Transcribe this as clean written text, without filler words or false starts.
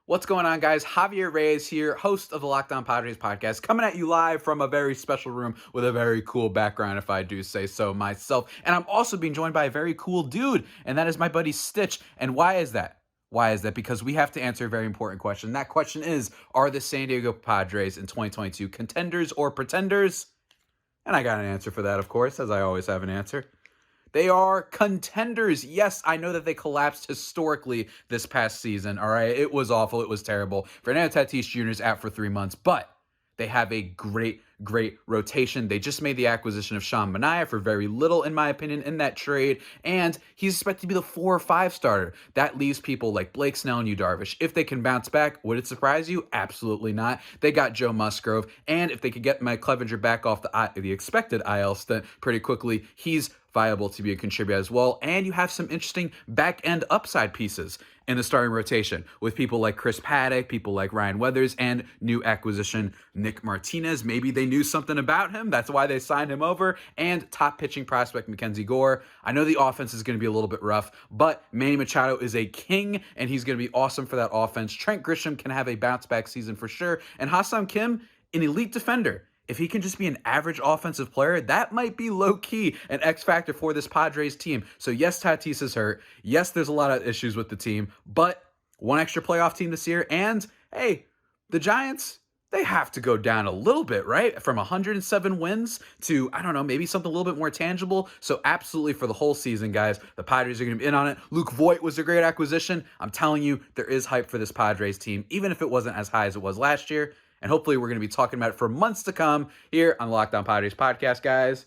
What's going on, guys? Javier Reyes here, host of the Locked On Padres podcast, coming at you live from a very special room with a very cool background, if I do say so myself. And I'm also being joined by a very cool dude, and that is my buddy Stitch. And why is that? Why is that? Because we have to answer a very important question. That question is, are the San Diego Padres in 2022 contenders or pretenders? And I got an answer for that, of course, as I always have an answer. They are contenders. Yes, I know that they collapsed historically this past season, all right? It was awful. It was terrible. Fernando Tatis Jr. is out for 3 months, but they have a great rotation. They just made the acquisition of Sean Manaea for very little, in my opinion, in that trade, and he's expected to be the 4 or 5 starter. That leaves people like Blake Snell and Yu Darvish. If they can bounce back, would it surprise you? Absolutely not. They got Joe Musgrove, and if they could get Mike Clevenger back off the expected IL stint pretty quickly, he's viable to be a contributor as well. And you have some interesting back-end upside pieces in the starting rotation with people like Chris Paddock, people like Ryan Weathers, and new acquisition Nick Martinez. Maybe they knew something about him. That's why they signed him over. And top pitching prospect Mackenzie Gore. I know the offense is going to be a little bit rough, but Manny Machado is a king, and he's going to be awesome for that offense. Trent Grisham can have a bounce-back season for sure. And Ha-Seong Kim, an elite defender. If he can just be an average offensive player, that might be low-key an X factor for this Padres team. So yes, Tatis is hurt. Yes, there's a lot of issues with the team, but one extra playoff team this year. And hey, the Giants, they have to go down a little bit, right? From 107 wins to, I don't know, maybe something a little bit more tangible. So absolutely for the whole season, guys, the Padres are going to be in on it. Luke Voit was a great acquisition. I'm telling you, there is hype for this Padres team, even if it wasn't as high as it was last year. And hopefully we're going to be talking about it for months to come here on the Locked On Padres podcast, guys.